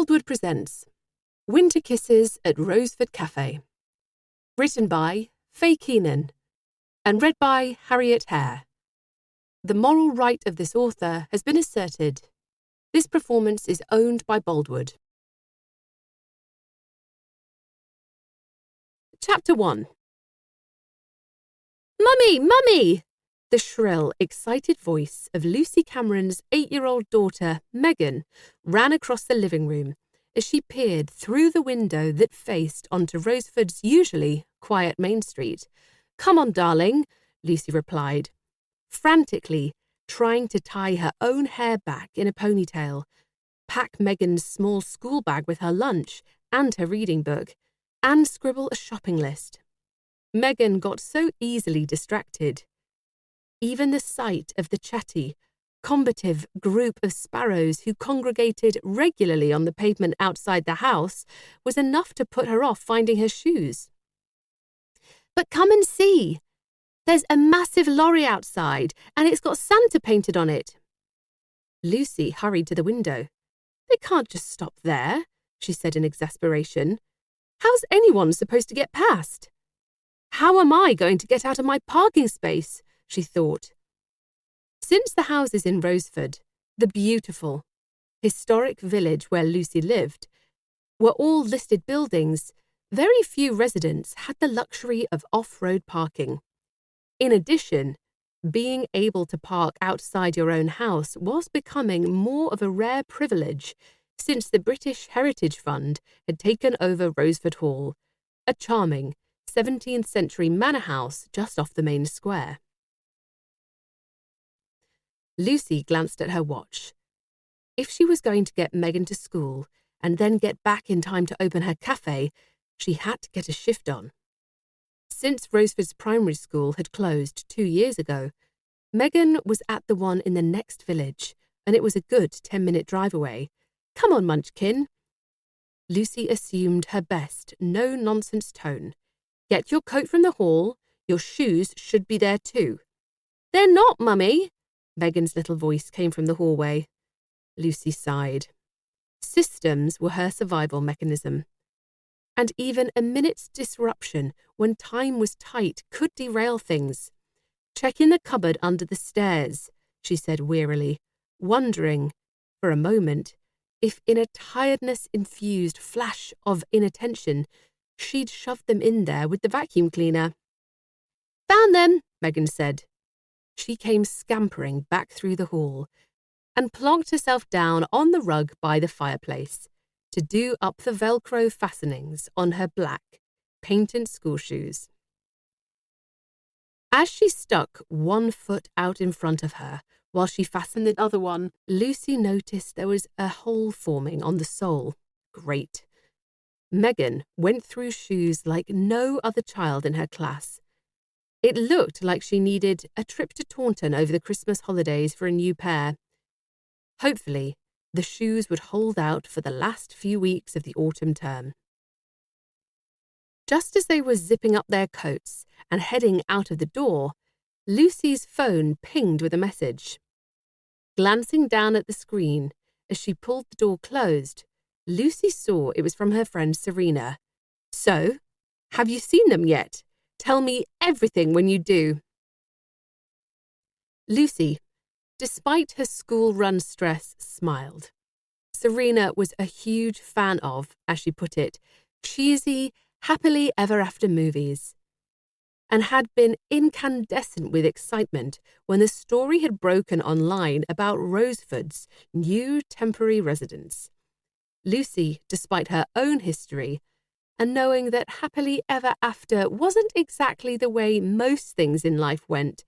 Boldwood presents Winter Kisses at Roseford Café. Written by Fay Keenan and read by Harriet Hare. The moral right of this author has been asserted. This performance is owned by Boldwood. Chapter 1. Mummy! Mummy! The shrill, excited voice of Lucy Cameron's 8-year-old daughter, Megan, ran across the living room as she peered through the window that faced onto Roseford's usually quiet main street. "Come on, darling," Lucy replied, frantically trying to tie her own hair back in a ponytail, pack Megan's small school bag with her lunch and her reading book, and scribble a shopping list. Megan got so easily distracted. Even the sight of the chatty, combative group of sparrows who congregated regularly on the pavement outside the house was enough to put her off finding her shoes. "But come and see. There's a massive lorry outside, and it's got Santa painted on it." Lucy hurried to the window. "They can't just stop there," she said in exasperation. "How's anyone supposed to get past? How am I going to get out of my parking space?" she thought. Since the houses in Roseford, the beautiful, historic village where Lucy lived, were all listed buildings, very few residents had the luxury of off-road parking. In addition, being able to park outside your own house was becoming more of a rare privilege since the British Heritage Fund had taken over Roseford Hall, a charming 17th century manor house just off the main square. Lucy glanced at her watch. If she was going to get Megan to school and then get back in time to open her cafe, she had to get a shift on. Since Roseford's primary school had closed 2 years ago, Megan was at the one in the next village, and it was a good 10-minute drive away. "Come on, Munchkin." Lucy assumed her best, no-nonsense tone. "Get your coat from the hall. Your shoes should be there too." "They're not, Mummy." Megan's little voice came from the hallway. Lucy sighed. Systems were her survival mechanism. And even a minute's disruption when time was tight could derail things. "Check in the cupboard under the stairs," she said wearily, wondering, for a moment, if in a tiredness-infused flash of inattention, she'd shoved them in there with the vacuum cleaner. "Found them," Megan said. She came scampering back through the hall and plonked herself down on the rug by the fireplace to do up the Velcro fastenings on her black, painted school shoes. As she stuck one foot out in front of her while she fastened the other one, Lucy noticed there was a hole forming on the sole. Great. Megan went through shoes like no other child in her class. It looked like she needed a trip to Taunton over the Christmas holidays for a new pair. Hopefully, the shoes would hold out for the last few weeks of the autumn term. Just as they were zipping up their coats and heading out of the door, Lucy's phone pinged with a message. Glancing down at the screen as she pulled the door closed, Lucy saw it was from her friend Serena. "So, have you seen them yet? Tell me everything when you do." Lucy, despite her school-run stress, smiled. Serena was a huge fan of, as she put it, cheesy, happily ever after movies, and had been incandescent with excitement when the story had broken online about Roseford's new temporary residence. Lucy, despite her own history, and knowing that happily ever after wasn't exactly the way most things in life went,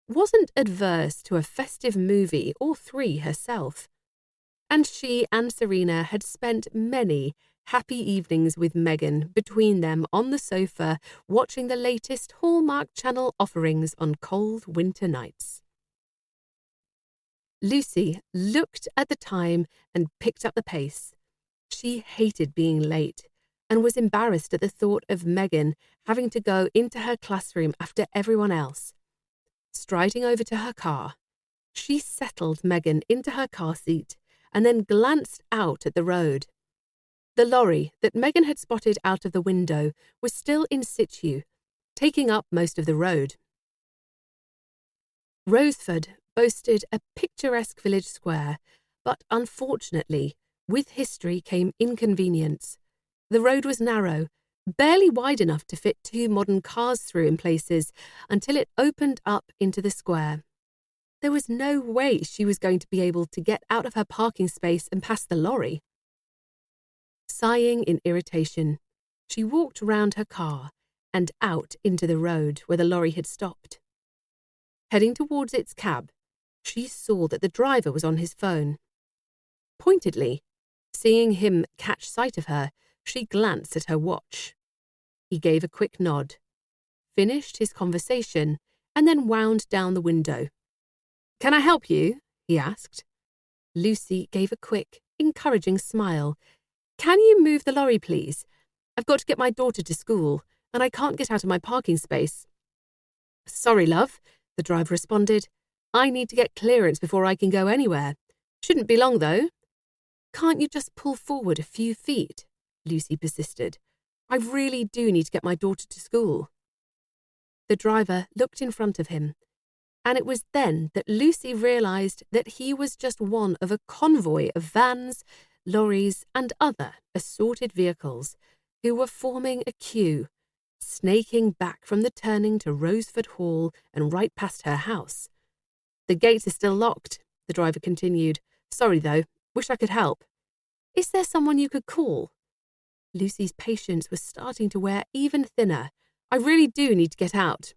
wasn't adverse to a festive movie or 3 herself. And she and Serena had spent many happy evenings with Megan between them on the sofa, watching the latest Hallmark Channel offerings on cold winter nights. Lucy looked at the time and picked up the pace. She hated being late and was embarrassed at the thought of Megan having to go into her classroom after everyone else. Striding over to her car, she settled Megan into her car seat and then glanced out at the road. The lorry that Megan had spotted out of the window was still in situ, taking up most of the road. Roseford boasted a picturesque village square, but unfortunately, with history came inconvenience. The road was narrow, barely wide enough to fit 2 modern cars through in places, until it opened up into the square. There was no way she was going to be able to get out of her parking space and past the lorry. Sighing in irritation, she walked round her car and out into the road where the lorry had stopped. Heading towards its cab, she saw that the driver was on his phone. Pointedly, seeing him catch sight of her, she glanced at her watch. He gave a quick nod, finished his conversation, and then wound down the window. "Can I help you?" he asked. Lucy gave a quick, encouraging smile. "Can you move the lorry, please? I've got to get my daughter to school, and I can't get out of my parking space." "Sorry, love," the driver responded. "I need to get clearance before I can go anywhere. Shouldn't be long, though." "Can't you just pull forward a few feet?" Lucy persisted. "I really do need to get my daughter to school." The driver looked in front of him, and it was then that Lucy realised that he was just one of a convoy of vans, lorries, and other assorted vehicles who were forming a queue, snaking back from the turning to Roseford Hall and right past her house. "The gates are still locked," the driver continued. "Sorry, though. Wish I could help." "Is there someone you could call?" Lucy's patience was starting to wear even thinner. "I really do need to get out."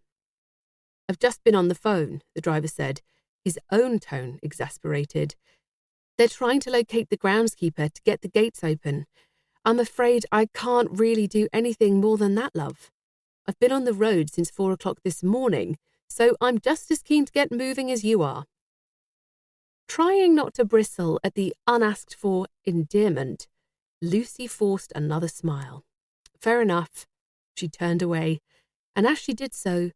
"I've just been on the phone," the driver said, his own tone exasperated. "They're trying to locate the groundskeeper to get the gates open. I'm afraid I can't really do anything more than that, love. I've been on the road since 4 o'clock this morning, so I'm just as keen to get moving as you are." Trying not to bristle at the unasked-for endearment, Lucy forced another smile. "Fair enough." She turned away, and as she did so,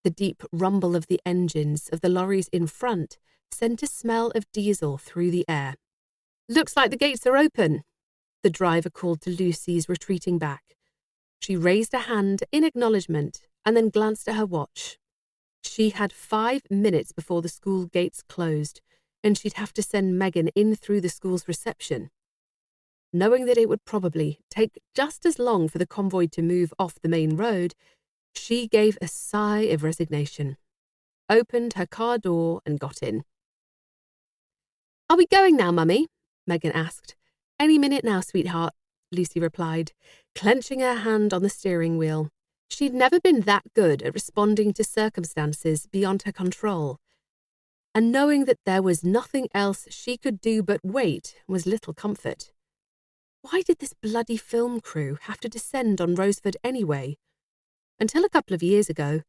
the deep rumble of the engines of the lorries in front sent a smell of diesel through the air. "Looks like the gates are open," the driver called to Lucy's retreating back. She raised a hand in acknowledgement and then glanced at her watch. She had 5 minutes before the school gates closed, and she'd have to send Megan in through the school's reception. Knowing that it would probably take just as long for the convoy to move off the main road, she gave a sigh of resignation, opened her car door and got in. "Are we going now, Mummy?" Megan asked. "Any minute now, sweetheart," Lucy replied, clenching her hand on the steering wheel. She'd never been that good at responding to circumstances beyond her control, and knowing that there was nothing else she could do but wait was little comfort. Why did this bloody film crew have to descend on Roseford anyway? Until a couple of years ago,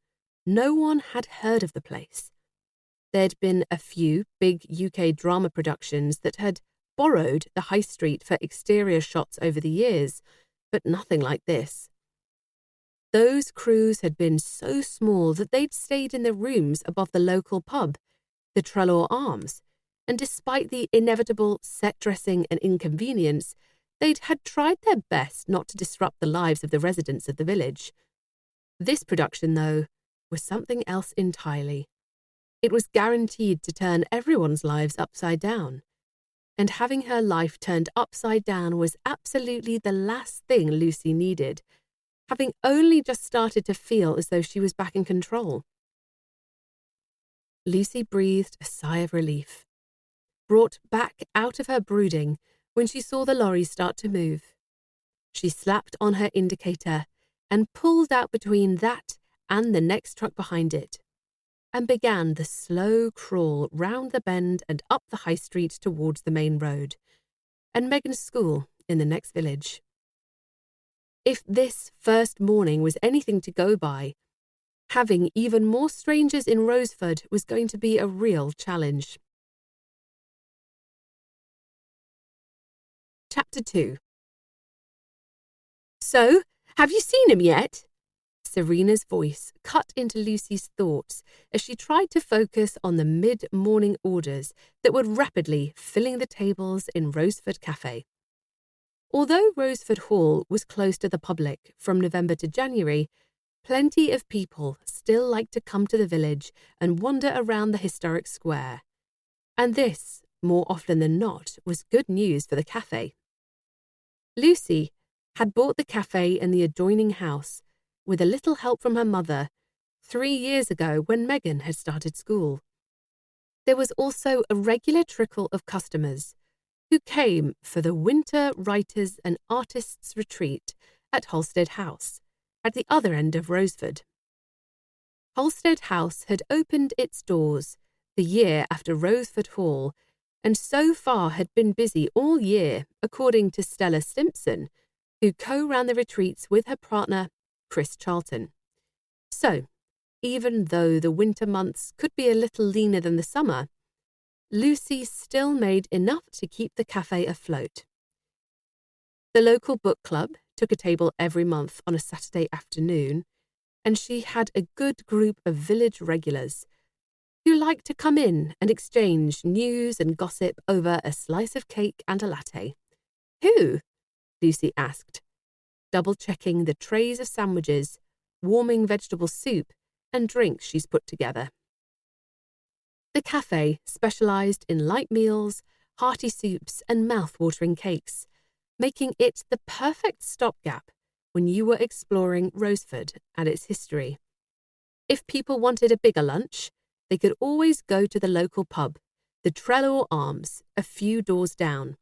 no one had heard of the place. There'd been a few big UK drama productions that had borrowed the high street for exterior shots over the years, but nothing like this. Those crews had been so small that they'd stayed in the rooms above the local pub, the Trelaw Arms, and despite the inevitable set dressing and inconvenience, they'd had tried their best not to disrupt the lives of the residents of the village. This production, though, was something else entirely. It was guaranteed to turn everyone's lives upside down, and having her life turned upside down was absolutely the last thing Lucy needed, having only just started to feel as though she was back in control. Lucy breathed a sigh of relief, brought back out of her brooding when she saw the lorry start to move. She slapped on her indicator and pulled out between that and the next truck behind it, and began the slow crawl round the bend and up the high street towards the main road, and Megan's school in the next village. If this first morning was anything to go by, having even more strangers in Roseford was going to be a real challenge. Chapter 2. "So, have you seen him yet?" Serena's voice cut into Lucy's thoughts as she tried to focus on the mid-morning orders that were rapidly filling the tables in Roseford Café. Although Roseford Hall was closed to the public from November to January, plenty of people still liked to come to the village and wander around the historic square. And this, more often than not, was good news for the cafe. Lucy had bought the cafe and the adjoining house, with a little help from her mother, 3 years ago when Megan had started school. There was also a regular trickle of customers who came for the Winter Writers and Artists Retreat at Halstead House, at the other end of Roseford. Halstead House had opened its doors the year after Roseford Hall, and so far had been busy all year, according to Stella Simpson, who co-ran the retreats with her partner, Chris Charlton. So, even though the winter months could be a little leaner than the summer, Lucy still made enough to keep the cafe afloat. The local book club took a table every month on a Saturday afternoon, and she had a good group of village regulars who liked to come in and exchange news and gossip over a slice of cake and a latte. Who? Lucy asked, double-checking the trays of sandwiches, warming vegetable soup, and drinks she's put together. The cafe specialised in light meals, hearty soups, and mouth-watering cakes, making it the perfect stopgap when you were exploring Roseford and its history. If people wanted a bigger lunch, they could always go to the local pub, the Trelaw Arms, a few doors down.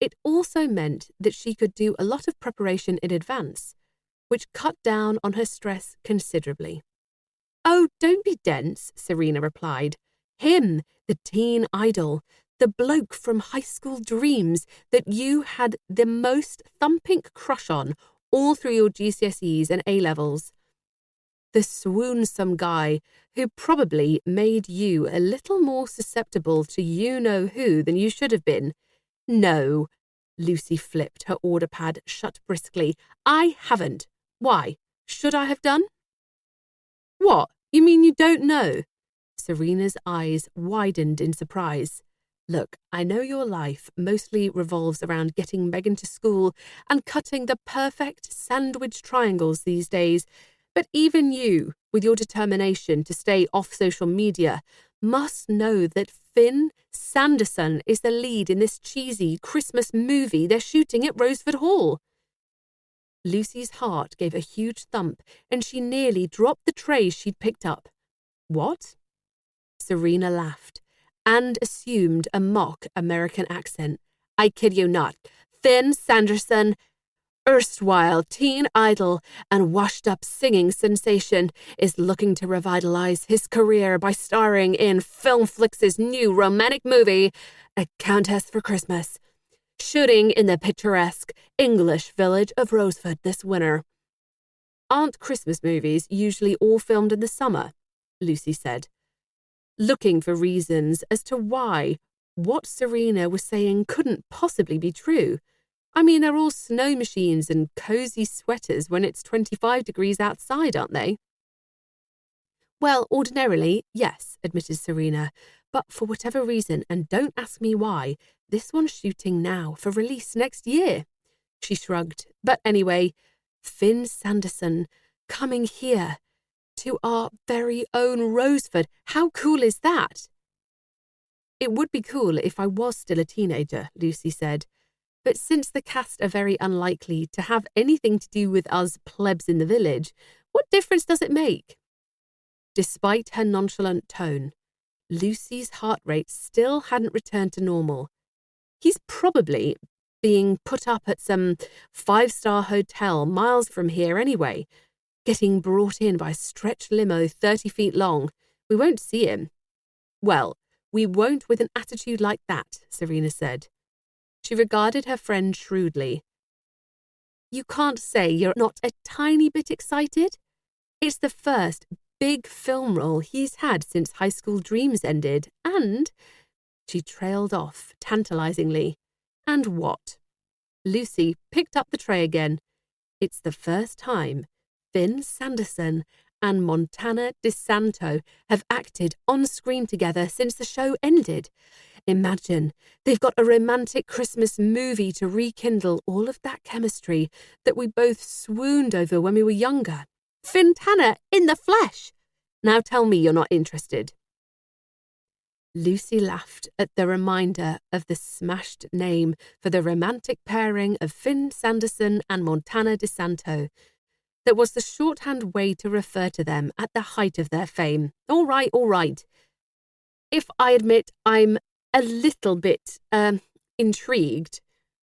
It also meant that she could do a lot of preparation in advance, which cut down on her stress considerably. "Oh, don't be dense," Serena replied. "Him, the teen idol, the bloke from high school dreams that you had the most thumping crush on all through your GCSEs and A-levels. The swoonsome guy who probably made you a little more susceptible to you-know-who than you should have been. No," Lucy flipped her order pad shut briskly. "I haven't. Why? Should I have done?" "What? You mean you don't know?" Serena's eyes widened in surprise. "Look, I know your life mostly revolves around getting Megan to school and cutting the perfect sandwich triangles these days, but even you, with your determination to stay off social media, must know that Finn Sanderson is the lead in this cheesy Christmas movie they're shooting at Roseford Hall." Lucy's heart gave a huge thump, and she nearly dropped the tray she'd picked up. "What?" Serena laughed and assumed a mock American accent. "I kid you not. Finn Sanderson, erstwhile teen idol and washed-up singing sensation, is looking to revitalize his career by starring in Filmflix's new romantic movie, A Countess for Christmas, shooting in the picturesque English village of Roseford this winter." "Aren't Christmas movies usually all filmed in the summer?" Lucy said, looking for reasons as to why what Serena was saying couldn't possibly be true. I mean, they're all snow machines and cozy sweaters when it's 25 degrees outside, aren't they? "Well, ordinarily, yes," admitted Serena, "but for whatever reason, and don't ask me why, this one's shooting now for release next year." She shrugged. "But anyway, Finn Sanderson coming here to our very own Roseford. How cool is that?" "It would be cool if I was still a teenager," Lucy said. "But since the cast are very unlikely to have anything to do with us plebs in the village, what difference does it make?" Despite her nonchalant tone, Lucy's heart rate still hadn't returned to normal. "He's probably being put up at some 5-star hotel miles from here anyway, getting brought in by a stretch limo 30 feet long. We won't see him." "Well, we won't with an attitude like that," Serena said. She regarded her friend shrewdly. "You can't say you're not a tiny bit excited? It's the first big film role he's had since High School Dreams ended, and..." She trailed off tantalizingly. "And what?" Lucy picked up the tray again. "It's the first time Finn Sanderson and Montana DeSanto have acted on screen together since the show ended. Imagine, they've got a romantic Christmas movie to rekindle all of that chemistry that we both swooned over when we were younger. Finn Tanner in the flesh! Now tell me you're not interested. Lucy laughed at the reminder of the smashed name for the romantic pairing of Finn Sanderson and Montana DeSanto. That was the shorthand way to refer to them at the height of their fame. All right. If I admit I'm a little bit, intrigued,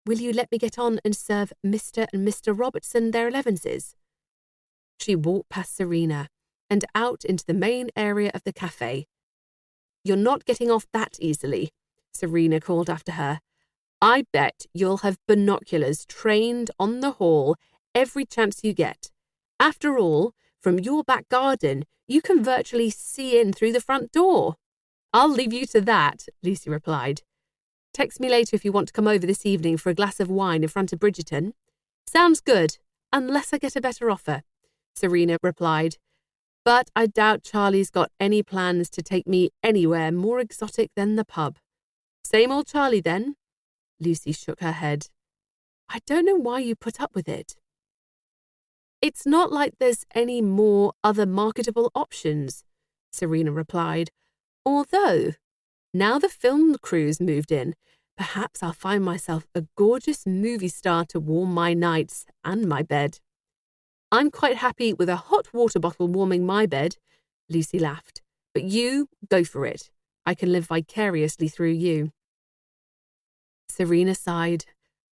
will you let me get on and serve Mr. and Mr. Robertson their 11s? She walked past Serena and out into the main area of the cafe. You're not getting off that easily, Serena called after her. I bet you'll have binoculars trained on the hall every chance you get. After all, from your back garden, you can virtually see in through the front door. I'll leave you to that, Lucy replied. Text me later if you want to come over this evening for a glass of wine in front of Bridgerton. Sounds good, unless I get a better offer, Serena replied. But I doubt Charlie's got any plans to take me anywhere more exotic than the pub. Same old Charlie, then? Lucy shook her head. I don't know why you put up with it. It's not like there's any more other marketable options, Serena replied. Although, now the film crew's moved in, perhaps I'll find myself a gorgeous movie star to warm my nights and my bed. I'm quite happy with a hot water bottle warming my bed, Lucy laughed. But you, go for it. I can live vicariously through you. Serena sighed.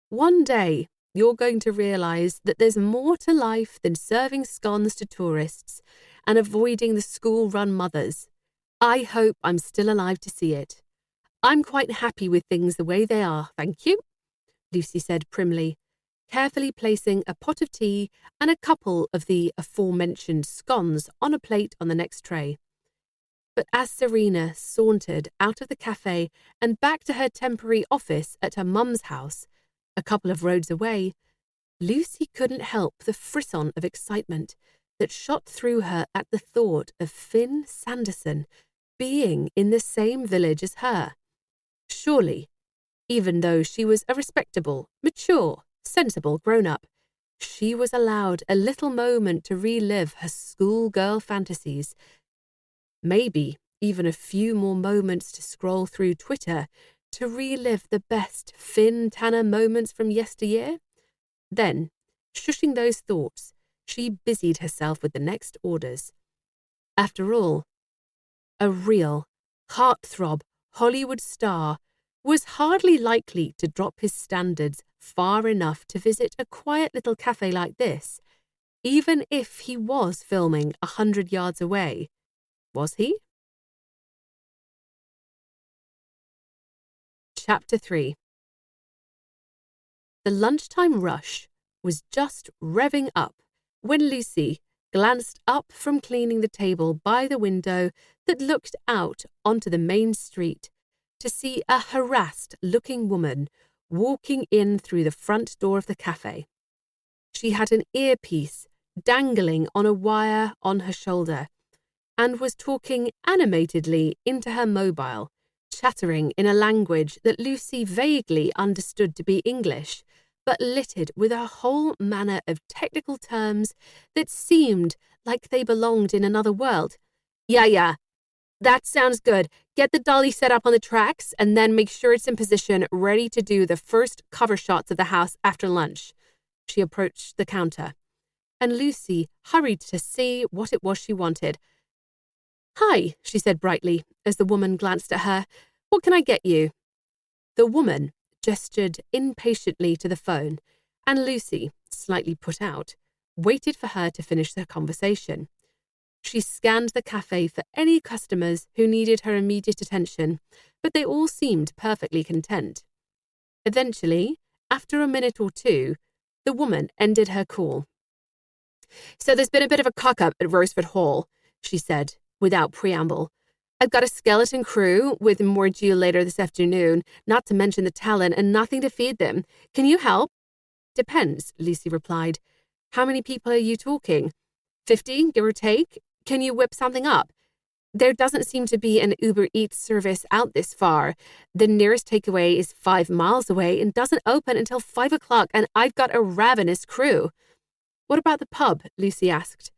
One day, you're going to realise that there's more to life than serving scones to tourists and avoiding the school-run mothers. I hope I'm still alive to see it. I'm quite happy with things the way they are, thank you, Lucy said primly, carefully placing a pot of tea and a couple of the aforementioned scones on a plate on the next tray. But as Serena sauntered out of the cafe and back to her temporary office at her mum's house, a couple of roads away, Lucy couldn't help the frisson of excitement that shot through her at the thought of Finn Sanderson being in the same village as her. Surely, even though she was a respectable, mature, sensible grown-up, she was allowed a little moment to relive her schoolgirl fantasies. Maybe even a few more moments to scroll through Twitter to relive the best Finn Tanner moments from yesteryear. Then, shushing those thoughts, she busied herself with the next orders. After all, a real, heartthrob Hollywood star was hardly likely to drop his standards far enough to visit a quiet little cafe like this, even if he was filming 100 yards away. Was he? Chapter 3. The lunchtime rush was just revving up when Lucy glanced up from cleaning the table by the window that looked out onto the main street to see a harassed-looking woman walking in through the front door of the cafe. She had an earpiece dangling on a wire on her shoulder and was talking animatedly into her mobile, chattering in a language that Lucy vaguely understood to be English, but littered with a whole manner of technical terms that seemed like they belonged in another world. Yeah, that sounds good. Get the dolly set up on the tracks and then make sure it's in position, ready to do the first cover shots of the house after lunch. She approached the counter, and Lucy hurried to see what it was she wanted. Hi, she said brightly, as the woman glanced at her. What can I get you? The woman gestured impatiently to the phone, and Lucy, slightly put out, waited for her to finish their conversation. She scanned the cafe for any customers who needed her immediate attention, but they all seemed perfectly content. Eventually, after a minute or two, the woman ended her call. So there's been a bit of a cock-up at Roseford Hall, she said, without preamble. I've got a skeleton crew with more due later this afternoon, not to mention the talent, and nothing to feed them. Can you help? Depends, Lucy replied. How many people are you talking? 50, give or take? Can you whip something up? There doesn't seem to be an Uber Eats service out this far. The nearest takeaway is 5 miles away and doesn't open until 5 o'clock, and I've got a ravenous crew. What about the pub? Lucy asked.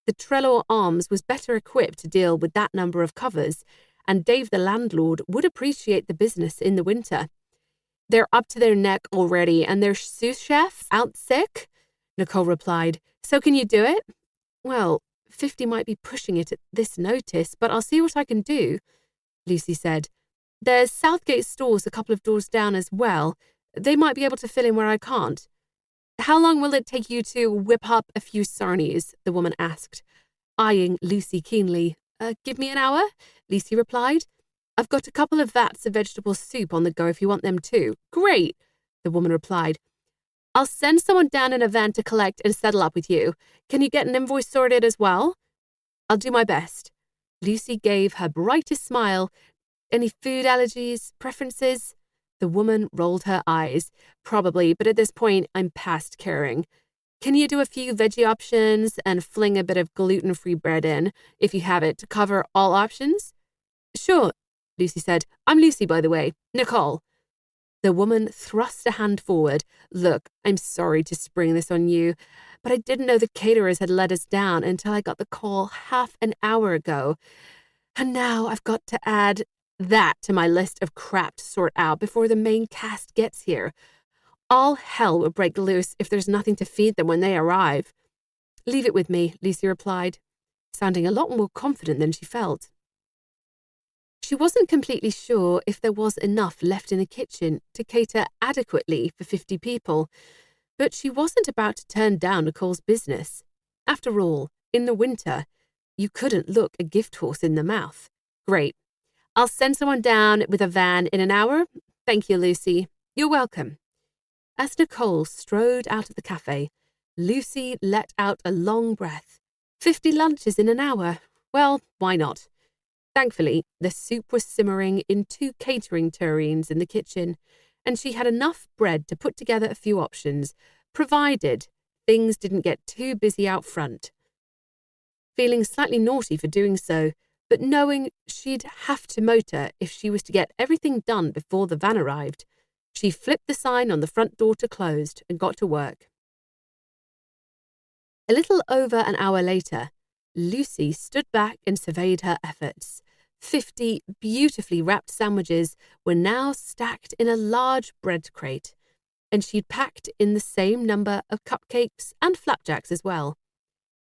The Trelaw Arms was better equipped to deal with that number of covers, and Dave the landlord would appreciate the business in the winter. They're up to their neck already, and their sous chef out sick, Nicole replied. So can you do it? Well, 50 might be pushing it at this notice, but I'll see what I can do, Lucy said. There's Southgate stores a couple of doors down as well. They might be able to fill in where I can't. How long will it take you to whip up a few sarnies? The woman asked, eyeing Lucy keenly. Give me an hour, Lucy replied. I've got a couple of vats of vegetable soup on the go if you want them too. Great, the woman replied. I'll send someone down in a van to collect and settle up with you. Can you get an invoice sorted as well? I'll do my best. Lucy gave her brightest smile. Any food allergies, preferences? The woman rolled her eyes. Probably, but at this point, I'm past caring. Can you do a few veggie options and fling a bit of gluten-free bread in, if you have it, to cover all options? Sure, Lucy said. I'm Lucy, by the way. Nicole. The woman thrust a hand forward. Look, I'm sorry to spring this on you, but I didn't know the caterers had let us down until I got the call half an hour ago. And now I've got to add that to my list of crap to sort out before the main cast gets here. All hell will break loose if there's nothing to feed them when they arrive. Leave it with me, Lucy replied, sounding a lot more confident than she felt. She wasn't completely sure if there was enough left in the kitchen to cater adequately for 50 people, but she wasn't about to turn down Nicole's business. After all, in the winter, you couldn't look a gift horse in the mouth. Great. I'll send someone down with a van in an hour. Thank you, Lucy. You're welcome. As Nicole strode out of the cafe, Lucy let out a long breath. 50 lunches in an hour. Well, why not? Thankfully, the soup was simmering in 2 catering tureens in the kitchen, and she had enough bread to put together a few options, provided things didn't get too busy out front. Feeling slightly naughty for doing so, but knowing she'd have to motor if she was to get everything done before the van arrived, she flipped the sign on the front door to closed and got to work. A little over an hour later, Lucy stood back and surveyed her efforts. 50 beautifully wrapped sandwiches were now stacked in a large bread crate, and she'd packed in the same number of cupcakes and flapjacks as well.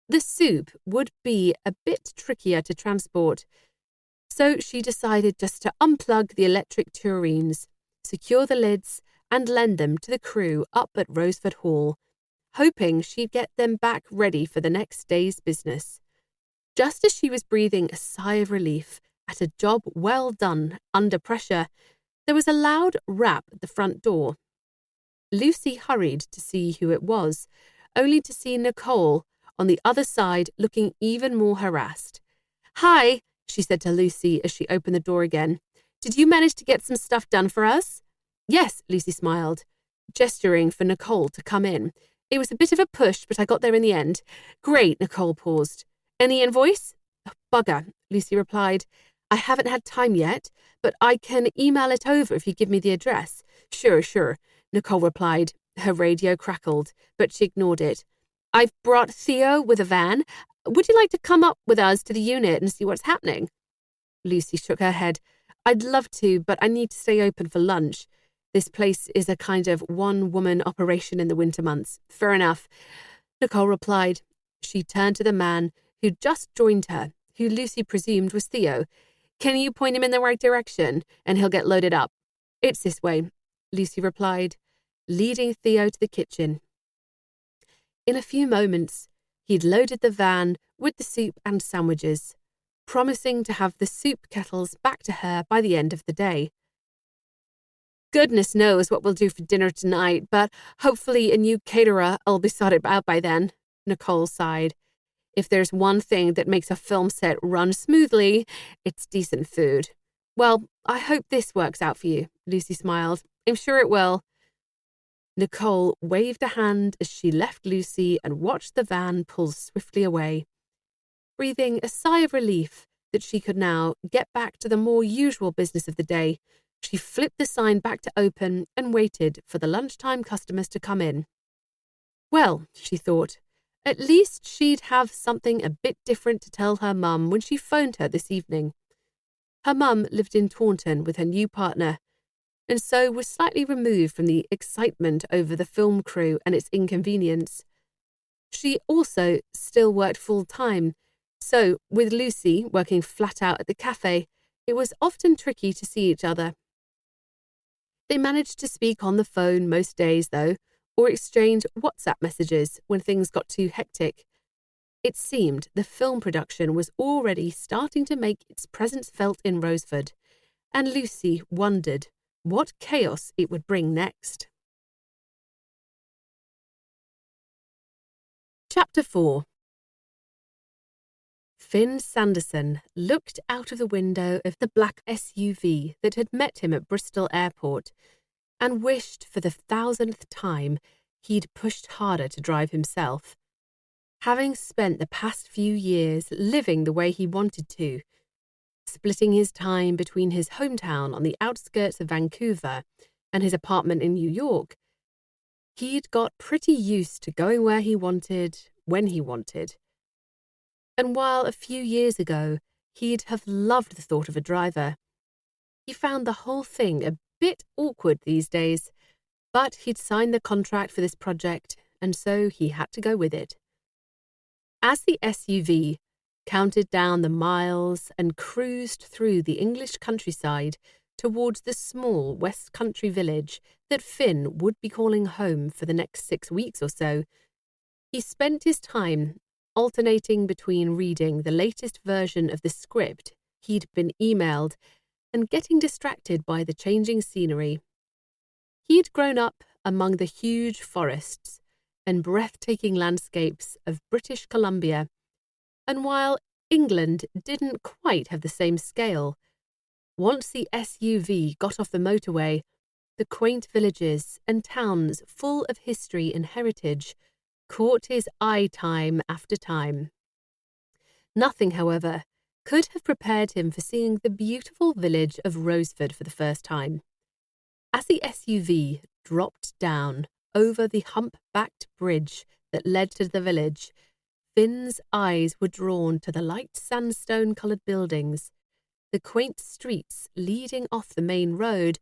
The soup would be a bit trickier to transport, so she decided just to unplug the electric tureens, secure the lids, and lend them to the crew up at Roseford Hall, hoping she'd get them back ready for the next day's business. Just as she was breathing a sigh of relief at a job well done under pressure, there was a loud rap at the front door. Lucy hurried to see who it was, only to see Nicole on the other side looking even more harassed. Hi, she said to Lucy as she opened the door again. Did you manage to get some stuff done for us? Yes, Lucy smiled, gesturing for Nicole to come in. It was a bit of a push, but I got there in the end. Great, Nicole paused. Any invoice? Oh, bugger, Lucy replied. I haven't had time yet, but I can email it over if you give me the address. Sure, Nicole replied. Her radio crackled, but she ignored it. I've brought Theo with a van. Would you like to come up with us to the unit and see what's happening? Lucy shook her head. I'd love to, but I need to stay open for lunch. This place is a kind of one-woman operation in the winter months. Fair enough, Nicole replied. She turned to the man who'd just joined her, who Lucy presumed was Theo. Can you point him in the right direction, and he'll get loaded up? It's this way, Lucy replied, leading Theo to the kitchen. In a few moments, he'd loaded the van with the soup and sandwiches, promising to have the soup kettles back to her by the end of the day. Goodness knows what we'll do for dinner tonight, but hopefully a new caterer will be sorted out by then, Nicole sighed. If there's one thing that makes a film set run smoothly, it's decent food. Well, I hope this works out for you, Lucy smiled. I'm sure it will. Nicole waved a hand as she left Lucy and watched the van pull swiftly away. Breathing a sigh of relief, that she could now get back to the more usual business of the day, she flipped the sign back to open and waited for the lunchtime customers to come in. Well, she thought, at least she'd have something a bit different to tell her mum when she phoned her this evening. Her mum lived in Taunton with her new partner, and so was slightly removed from the excitement over the film crew and its inconvenience. She also still worked full-time, so with Lucy working flat out at the cafe, it was often tricky to see each other. They managed to speak on the phone most days, though, or exchange WhatsApp messages when things got too hectic. It seemed the film production was already starting to make its presence felt in Roseford, and Lucy wondered what chaos it would bring next. Chapter 4. Finn Sanderson looked out of the window of the black SUV that had met him at Bristol Airport and wished for the 1000th time he'd pushed harder to drive himself. Having spent the past few years living the way he wanted to, splitting his time between his hometown on the outskirts of Vancouver and his apartment in New York, he'd got pretty used to going where he wanted, when he wanted. And while a few years ago he'd have loved the thought of a driver, he found the whole thing a bit awkward these days, but he'd signed the contract for this project, and so he had to go with it. As the SUV counted down the miles and cruised through the English countryside towards the small West Country village that Finn would be calling home for the next 6 weeks or so, he spent his time alternating between reading the latest version of the script he'd been emailed and getting distracted by the changing scenery. He'd grown up among the huge forests and breathtaking landscapes of British Columbia, and while England didn't quite have the same scale, once the SUV got off the motorway, the quaint villages and towns full of history and heritage caught his eye time after time. Nothing, however, could have prepared him for seeing the beautiful village of Roseford for the first time. As the SUV dropped down over the hump-backed bridge that led to the village, Finn's eyes were drawn to the light sandstone-coloured buildings, the quaint streets leading off the main road,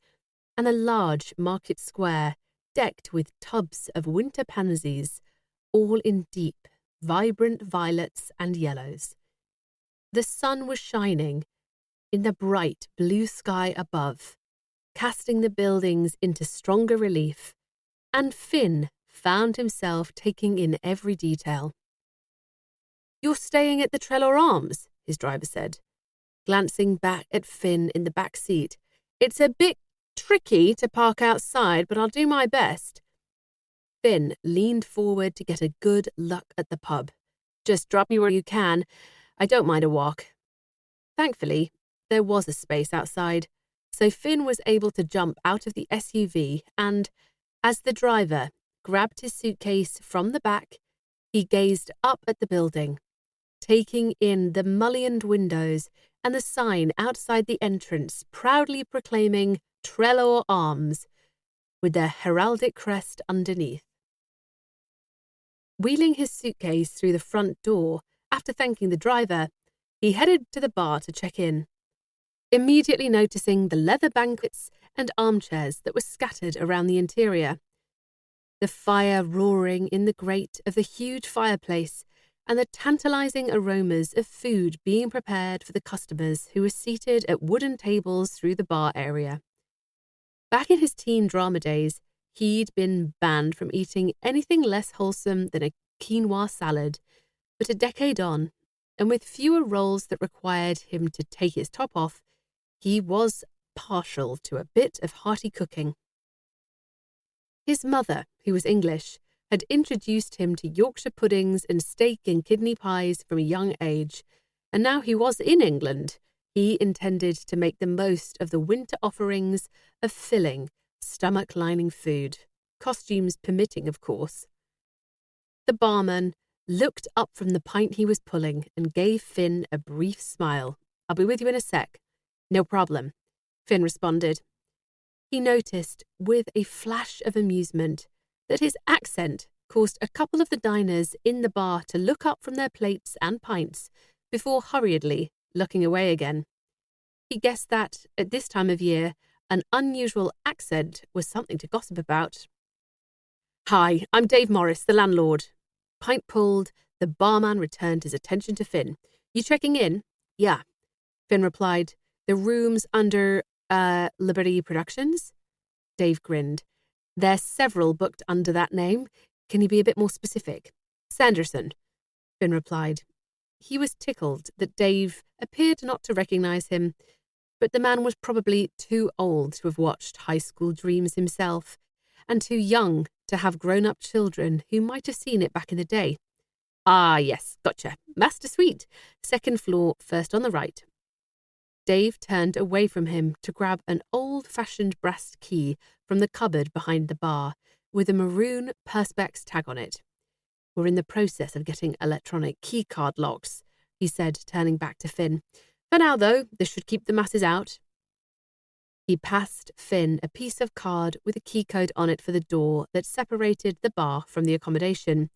and a large market square decked with tubs of winter pansies, all in deep, vibrant violets and yellows. The sun was shining in the bright blue sky above, casting the buildings into stronger relief, and Finn found himself taking in every detail. "You're staying at the Trelaw Arms," his driver said, glancing back at Finn in the back seat. "It's a bit tricky to park outside, but I'll do my best." Finn leaned forward to get a good look at the pub. "Just drop me where you can. I don't mind a walk." Thankfully, there was a space outside, so Finn was able to jump out of the SUV and, as the driver grabbed his suitcase from the back, he gazed up at the building, taking in the mullioned windows and the sign outside the entrance proudly proclaiming Trelaw Arms, with their heraldic crest underneath. Wheeling his suitcase through the front door, after thanking the driver, he headed to the bar to check in, immediately noticing the leather banquets and armchairs that were scattered around the interior, the fire roaring in the grate of the huge fireplace, and the tantalizing aromas of food being prepared for the customers who were seated at wooden tables through the bar area. Back in his teen drama days, he'd been banned from eating anything less wholesome than a quinoa salad, but a decade on, and with fewer roles that required him to take his top off, he was partial to a bit of hearty cooking. His mother, who was English, had introduced him to Yorkshire puddings and steak and kidney pies from a young age, and now he was in England. He intended to make the most of the winter offerings of filling, stomach-lining food, costumes permitting, of course. The barman looked up from the pint he was pulling and gave Finn a brief smile, I'll be with you in a sec. No problem, Finn responded. He noticed, with a flash of amusement, that his accent caused a couple of the diners in the bar to look up from their plates and pints before hurriedly looking away again. He guessed that, at this time of year, an unusual accent was something to gossip about. Hi, I'm Dave Morris, the landlord. Pint pulled, the barman returned his attention to Finn. You checking in? Yeah, Finn replied. The room's under, Liberty Productions? Dave grinned. There's several booked under that name. Can you be a bit more specific? Sanderson, Finn replied. He was tickled that Dave appeared not to recognise him, but the man was probably too old to have watched High School Dreams himself, and too young to have grown-up children who might have seen it back in the day. Ah, yes, gotcha. Master Suite. Second floor, first on the right. Dave turned away from him to grab an old-fashioned brass key from the cupboard behind the bar with a maroon Perspex tag on it. We're in the process of getting electronic keycard locks, he said, turning back to Finn. For now, though, this should keep the masses out. He passed Finn a piece of card with a key code on it for the door that separated the bar from the accommodation.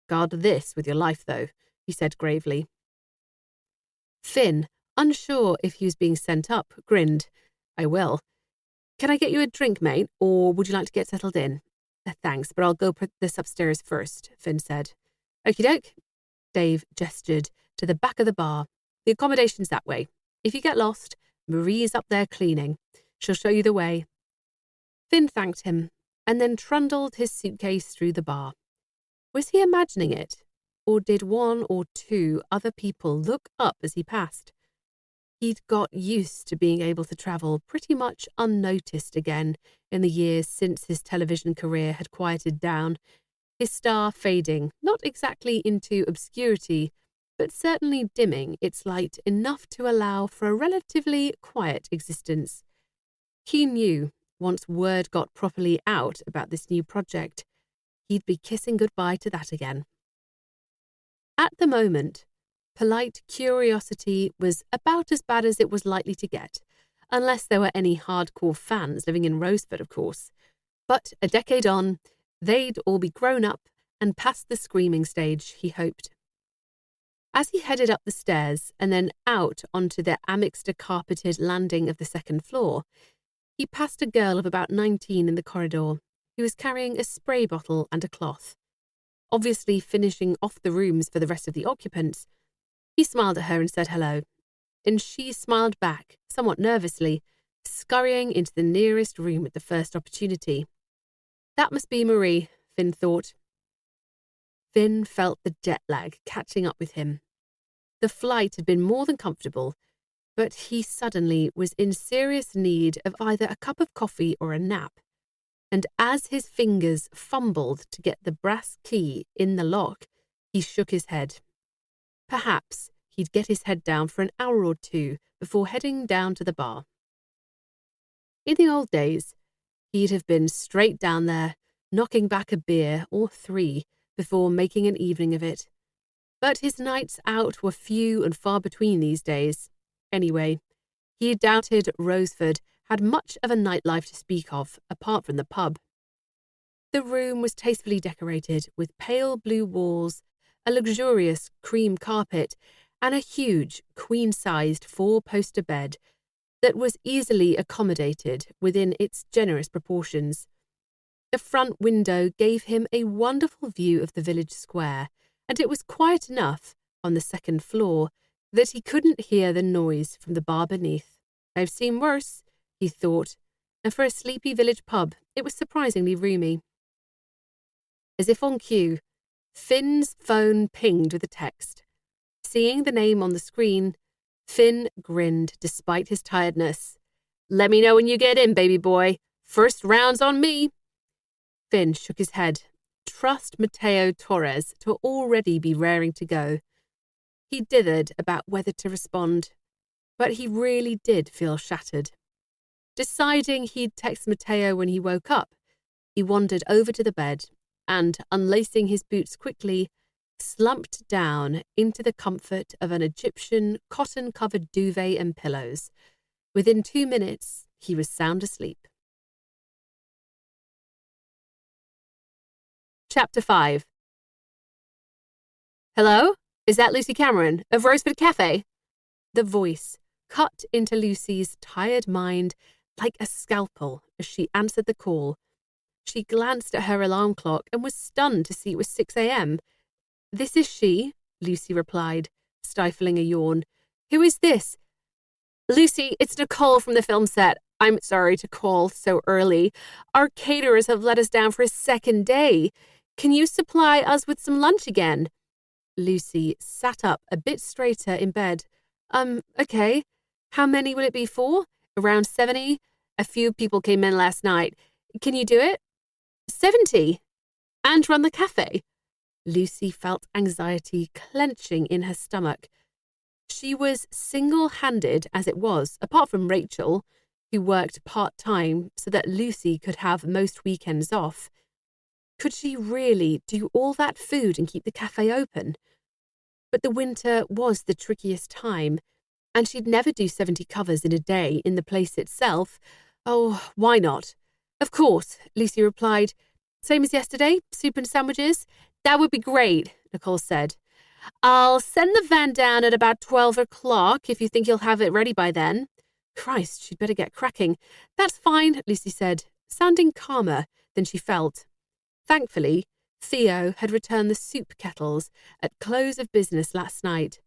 Guard this with your life, though, he said gravely. Finn, unsure if he was being sent up, grinned. I will. Can I get you a drink, mate, or would you like to get settled in? Thanks, but I'll go put this upstairs first, Finn said. Okie doke. Dave gestured to the back of the bar. The accommodation's that way. If you get lost, Marie's up there cleaning. She'll show you the way. Finn thanked him, and then trundled his suitcase through the bar. Was he imagining it, or did one or two other people look up as he passed? He'd got used to being able to travel pretty much unnoticed again in the years since his television career had quieted down, his star fading, not exactly into obscurity, but certainly dimming its light enough to allow for a relatively quiet existence. He knew, once word got properly out about this new project, he'd be kissing goodbye to that again. At the moment, polite curiosity was about as bad as it was likely to get, unless there were any hardcore fans living in Roseford, of course. But a decade on, they'd all be grown up and past the screaming stage, he hoped. As he headed up the stairs and then out onto the Amixter-carpeted landing of the second floor, he passed a girl of about 19 in the corridor who was carrying a spray bottle and a cloth, obviously finishing off the rooms for the rest of the occupants. He smiled at her and said hello, and she smiled back, somewhat nervously, scurrying into the nearest room at the first opportunity. That must be Marie, Finn thought. Finn felt the jet lag catching up with him. The flight had been more than comfortable, but he suddenly was in serious need of either a cup of coffee or a nap, and as his fingers fumbled to get the brass key in the lock, he shook his head. Perhaps he'd get his head down for an hour or two before heading down to the bar. In the old days, he'd have been straight down there, knocking back a beer or three before making an evening of it. But his nights out were few and far between these days. Anyway, he doubted Roseford had much of a nightlife to speak of, apart from the pub. The room was tastefully decorated with pale blue walls, a luxurious cream carpet, and a huge, queen-sized four-poster bed that was easily accommodated within its generous proportions. The front window gave him a wonderful view of the village square, and it was quiet enough, on the second floor, that he couldn't hear the noise from the bar beneath. I've seen worse, he thought, and for a sleepy village pub, it was surprisingly roomy. As if on cue, Finn's phone pinged with a text. Seeing the name on the screen, Finn grinned despite his tiredness. Let me know when you get in, baby boy. First round's on me. Finn shook his head. Trust Mateo Torres to already be raring to go. He dithered about whether to respond, but he really did feel shattered. Deciding he'd text Mateo when he woke up, he wandered over to the bed and, unlacing his boots quickly, slumped down into the comfort of an Egyptian cotton-covered duvet and pillows. Within 2 minutes, he was sound asleep. Chapter 5. Hello? Is that Lucy Cameron of Roseford Café? The voice cut into Lucy's tired mind like a scalpel as she answered the call. She glanced at her alarm clock and was stunned to see it was 6 a.m. This is she, Lucy replied, stifling a yawn. Who is this? Lucy, it's Nicole from the film set. I'm sorry to call so early. Our caterers have let us down for a second day. Can you supply us with some lunch again? Lucy sat up a bit straighter in bed. Okay. How many will it be for? Around 70? A few people came in last night. Can you do it? 70? And run the cafe? Lucy felt anxiety clenching in her stomach. She was single-handed as it was, apart from Rachel, who worked part-time so that Lucy could have most weekends off. Could she really do all that food and keep the cafe open? But the winter was the trickiest time, and she'd never do 70 covers in a day in the place itself. Oh, why not? Of course, Lucy replied. Same as yesterday, soup and sandwiches? That would be great, Nicole said. I'll send the van down at about 12 o'clock if you think you'll have it ready by then. Christ, she'd better get cracking. That's fine, Lucy said, sounding calmer than she felt. Thankfully, Theo had returned the soup kettles at close of business last night,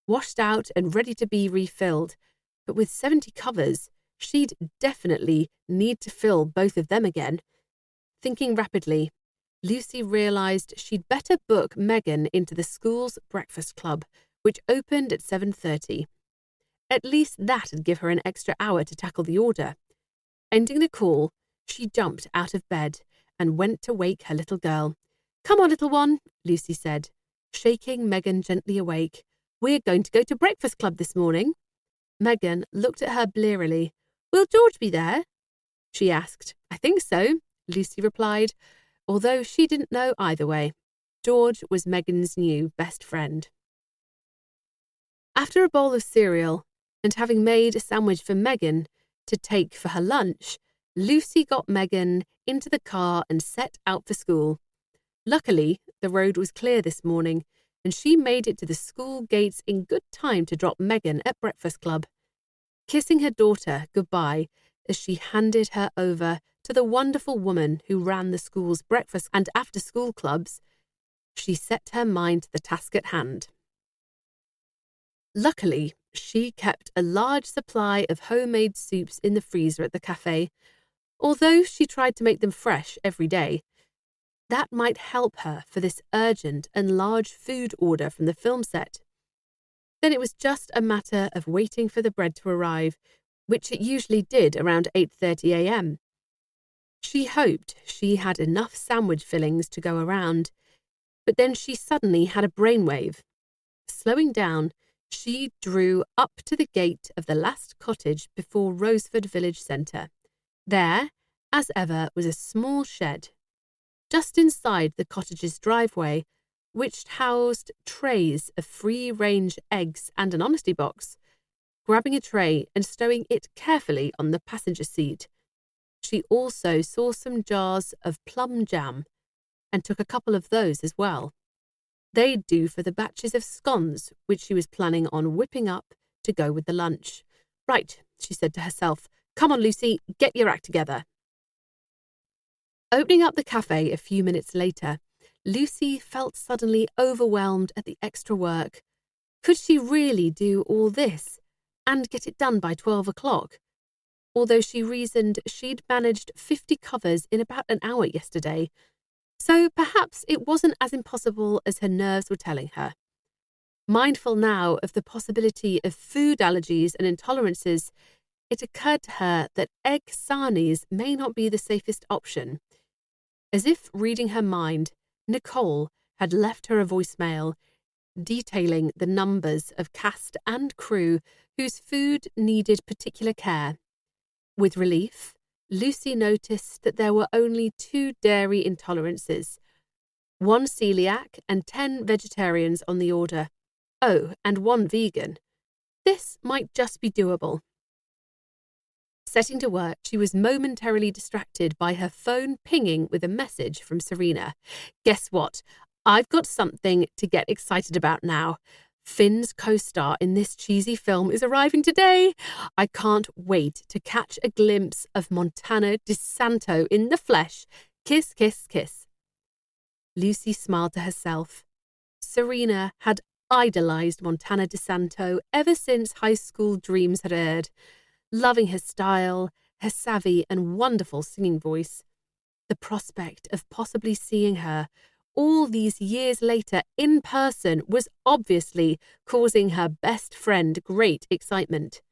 washed out and ready to be refilled. But with 70 covers, she'd definitely need to fill both of them again. Thinking rapidly, Lucy realised she'd better book Megan into the school's breakfast club, which opened at 7:30. At least that'd give her an extra hour to tackle the order. Ending the call, she jumped out of bed and went to wake her little girl. Come on, little one, Lucy said, shaking Megan gently awake. We're going to go to breakfast club this morning. Megan looked at her blearily. Will George be there? She asked. I think so, Lucy replied, although she didn't know either way. George was Megan's new best friend. After a bowl of cereal, and having made a sandwich for Megan to take for her lunch, Lucy got Megan into the car and set out for school. Luckily, the road was clear this morning, and she made it to the school gates in good time to drop Megan at breakfast club. Kissing her daughter goodbye as she handed her over to the wonderful woman who ran the school's breakfast and after-school clubs, she set her mind to the task at hand. Luckily, she kept a large supply of homemade soups in the freezer at the cafe, although she tried to make them fresh every day. That might help her for this urgent and large food order from the film set. Then it was just a matter of waiting for the bread to arrive, which it usually did around 8:30 a.m. She hoped she had enough sandwich fillings to go around, but then she suddenly had a brainwave. Slowing down, she drew up to the gate of the last cottage before Roseford Village Centre. There, as ever, was a small shed. Just inside the cottage's driveway, which housed trays of free-range eggs and an honesty box. Grabbing a tray and stowing it carefully on the passenger seat, she also saw some jars of plum jam and took a couple of those as well. They'd do for the batches of scones which she was planning on whipping up to go with the lunch. Right, she said to herself, come on, Lucy, get your act together. Opening up the cafe a few minutes later, Lucy felt suddenly overwhelmed at the extra work. Could she really do all this and get it done by 12 o'clock? Although she reasoned she'd managed 50 covers in about an hour yesterday, so perhaps it wasn't as impossible as her nerves were telling her. Mindful now of the possibility of food allergies and intolerances, it occurred to her that egg sarnies may not be the safest option. As if reading her mind, Nicole had left her a voicemail detailing the numbers of cast and crew whose food needed particular care. With relief, Lucy noticed that there were only 2 dairy intolerances. 1 celiac and 10 vegetarians on the order. Oh, and 1 vegan. This might just be doable. Setting to work, she was momentarily distracted by her phone pinging with a message from Serena. Guess what? I've got something to get excited about now. Finn's co-star in this cheesy film is arriving today. I can't wait to catch a glimpse of Montana DeSanto in the flesh. Kiss, kiss, kiss. Lucy smiled to herself. Serena had idolized Montana DeSanto ever since High School Dreams had aired, loving her style, her savvy and wonderful singing voice. The prospect of possibly seeing her all these years later in person was obviously causing her best friend great excitement.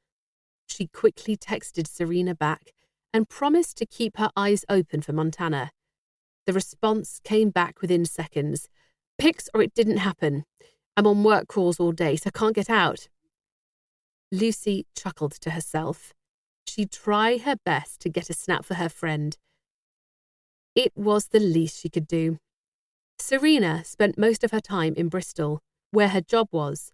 She quickly texted Serena back and promised to keep her eyes open for Montana. The response came back within seconds. Pics or it didn't happen. I'm on work calls all day, so I can't get out. Lucy chuckled to herself. She'd try her best to get a snap for her friend. It was the least she could do. Serena spent most of her time in Bristol, where her job was,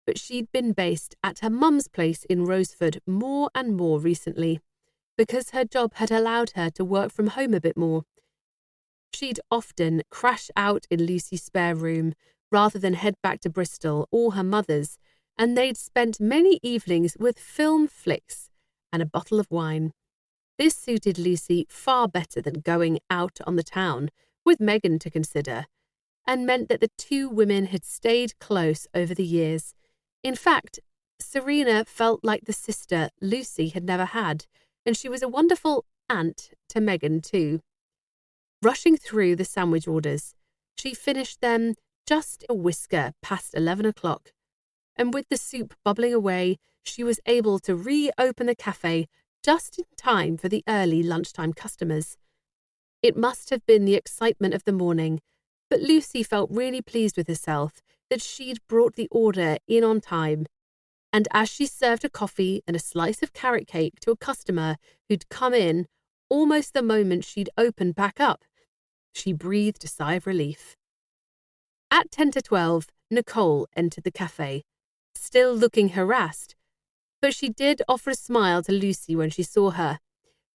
but she'd been based at her mum's place in Roseford more and more recently, because her job had allowed her to work from home a bit more. She'd often crash out in Lucy's spare room rather than head back to Bristol or her mother's, and they'd spent many evenings with film flicks and a bottle of wine. This suited Lucy far better than going out on the town, with Megan to consider, and meant that the two women had stayed close over the years. In fact, Serena felt like the sister Lucy had never had, and she was a wonderful aunt to Megan too. Rushing through the sandwich orders, she finished them just a whisker past 11 o'clock, and with the soup bubbling away, she was able to reopen the cafe just in time for the early lunchtime customers. It must have been the excitement of the morning, but Lucy felt really pleased with herself that she'd brought the order in on time. And as she served a coffee and a slice of carrot cake to a customer who'd come in almost the moment she'd opened back up, she breathed a sigh of relief. At 10 to 12, Nicole entered the cafe, still looking harassed, but she did offer a smile to Lucy when she saw her.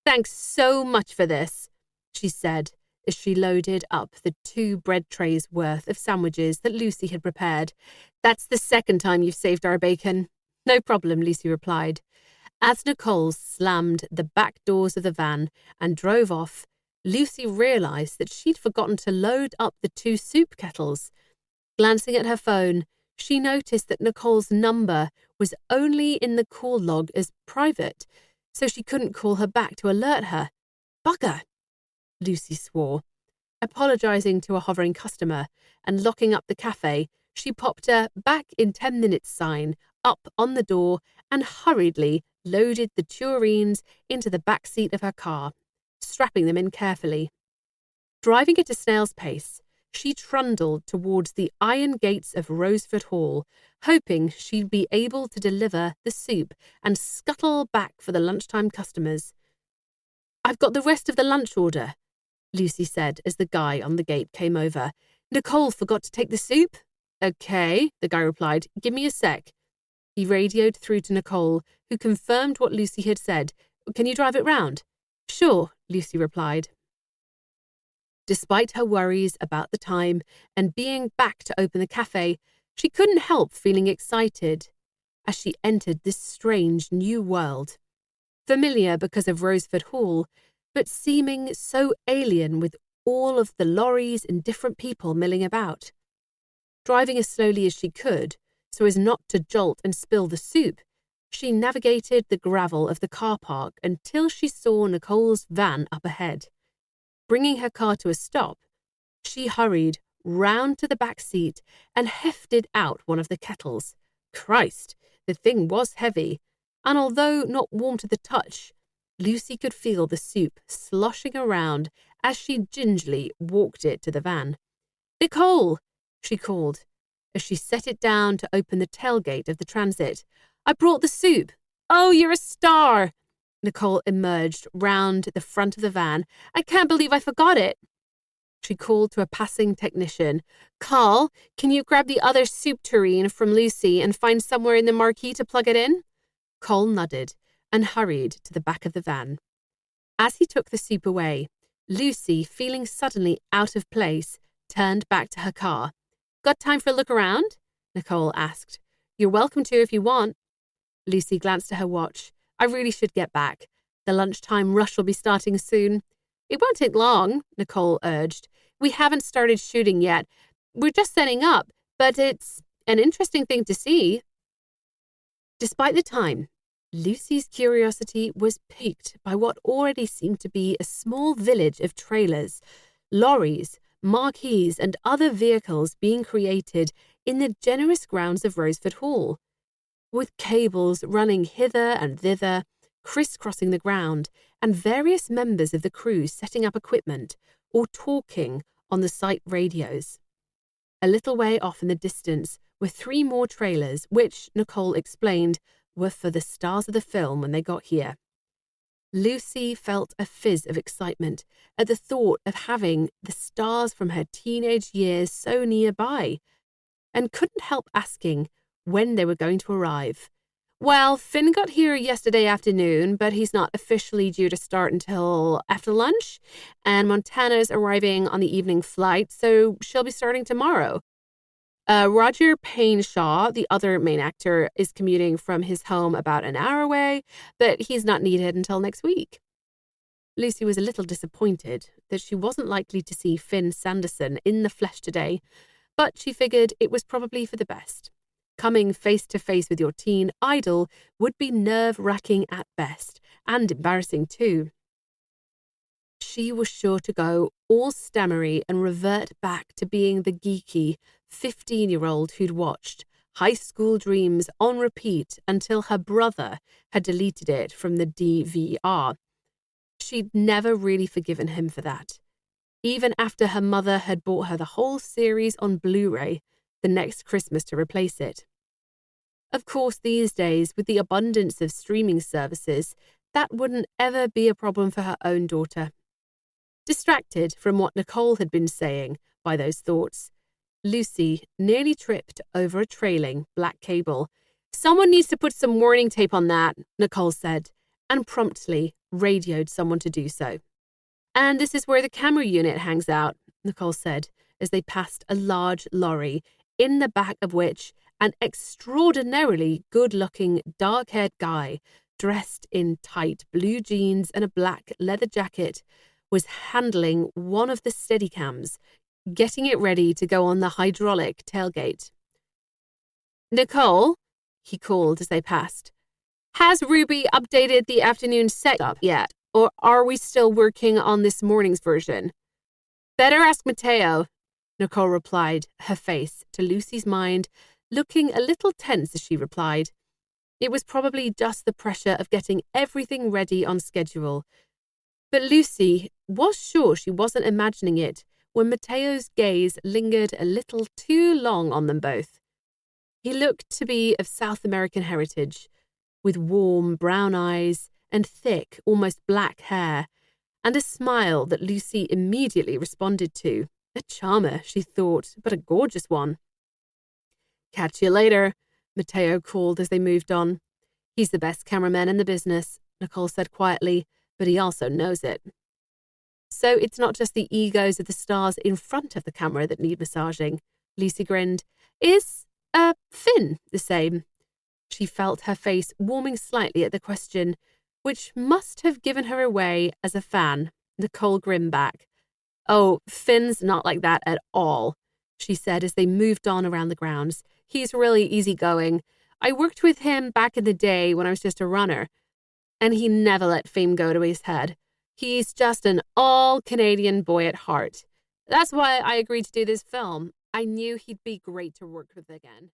"Thanks so much for this," she said as she loaded up the 2 bread trays worth of sandwiches that Lucy had prepared. "That's the second time you've saved our bacon." "No problem," Lucy replied. As Nicole slammed the back doors of the van and drove off, Lucy realised that she'd forgotten to load up the 2 soup kettles. Glancing at her phone, she noticed that Nicole's number was only in the call log as private, so she couldn't call her back to alert her. "Bugger," Lucy swore. Apologising to a hovering customer and locking up the cafe, she popped a "back in 10 minutes" sign up on the door and hurriedly loaded the turines into the back seat of her car, strapping them in carefully. Driving at a snail's pace, she trundled towards the iron gates of Roseford Hall, hoping she'd be able to deliver the soup and scuttle back for the lunchtime customers. "I've got the rest of the lunch order," Lucy said as the guy on the gate came over. "Nicole forgot to take the soup?" "Okay," the guy replied. "Give me a sec." He radioed through to Nicole, who confirmed what Lucy had said. "Can you drive it round?" "Sure," Lucy replied. Despite her worries about the time and being back to open the cafe, she couldn't help feeling excited as she entered this strange new world. Familiar because of Roseford Hall, but seeming so alien with all of the lorries and different people milling about. Driving as slowly as she could, so as not to jolt and spill the soup, she navigated the gravel of the car park until she saw Nicole's van up ahead. Bringing her car to a stop, she hurried round to the back seat and hefted out one of the kettles. Christ, the thing was heavy, and although not warm to the touch, Lucy could feel the soup sloshing around as she gingerly walked it to the van. "Nicole," she called, as she set it down to open the tailgate of the transit. "I brought the soup." "Oh, you're a star!" Nicole emerged round the front of the van. "I can't believe I forgot it." She called to a passing technician. "Carl, can you grab the other soup tureen from Lucy and find somewhere in the marquee to plug it in?" Carl nodded and hurried to the back of the van. As he took the soup away, Lucy, feeling suddenly out of place, turned back to her car. "Got time for a look around?" Nicole asked. "You're welcome to if you want." Lucy glanced at her watch. "I really should get back. The lunchtime rush will be starting soon." "It won't take long," Nicole urged. "We haven't started shooting yet. We're just setting up, but it's an interesting thing to see." Despite the time, Lucy's curiosity was piqued by what already seemed to be a small village of trailers, lorries, marquees, and other vehicles being created in the generous grounds of Roseford Hall, with cables running hither and thither, crisscrossing the ground, and various members of the crew setting up equipment or talking on the site radios. A little way off in the distance were 3 more trailers, which, Nicole explained, were for the stars of the film when they got here. Lucy felt a fizz of excitement at the thought of having the stars from her teenage years so nearby, and couldn't help asking when they were going to arrive. "Well, Finn got here yesterday afternoon, but he's not officially due to start until after lunch, and Montana's arriving on the evening flight, so she'll be starting tomorrow. Roger Payne-Shaw, the other main actor, is commuting from his home about an hour away, but he's not needed until next week." Lucy was a little disappointed that she wasn't likely to see Finn Sanderson in the flesh today, but she figured it was probably for the best. Coming face to face with your teen idol would be nerve-wracking at best, and embarrassing too. She was sure to go all stammery and revert back to being the geeky 15-year-old who'd watched High School Dreams on repeat until her brother had deleted it from the DVR. She'd never really forgiven him for that, even after her mother had bought her the whole series on Blu-ray the next Christmas to replace it. Of course, these days, with the abundance of streaming services, that wouldn't ever be a problem for her own daughter. Distracted from what Nicole had been saying by those thoughts, Lucy nearly tripped over a trailing black cable. "Someone needs to put some warning tape on that," Nicole said, and promptly radioed someone to do so. "And this is where the camera unit hangs out," Nicole said, as they passed a large lorry, in the back of which an extraordinarily good-looking, dark-haired guy, dressed in tight blue jeans and a black leather jacket, was handling one of the Steadicams, getting it ready to go on the hydraulic tailgate. "Nicole," he called as they passed, "has Ruby updated the afternoon setup yet, or are we still working on this morning's version?" "Better ask Mateo," Nicole replied, her face, to Lucy's mind, looking a little tense as she replied. It was probably just the pressure of getting everything ready on schedule. But Lucy was sure she wasn't imagining it when Mateo's gaze lingered a little too long on them both. He looked to be of South American heritage, with warm brown eyes and thick, almost black hair, and a smile that Lucy immediately responded to. A charmer, she thought, but a gorgeous one. "Catch you later," Mateo called as they moved on. "He's the best cameraman in the business," Nicole said quietly, "but he also knows it." "So it's not just the egos of the stars in front of the camera that need massaging," Lucy grinned. "Is, Finn the same?" She felt her face warming slightly at the question, which must have given her away as a fan. Nicole grinned back. "Oh, Finn's not like that at all," she said as they moved on around the grounds. "He's really easygoing. I worked with him back in the day when I was just a runner, and he never let fame go to his head. He's just an all-Canadian boy at heart. That's why I agreed to do this film. I knew he'd be great to work with again."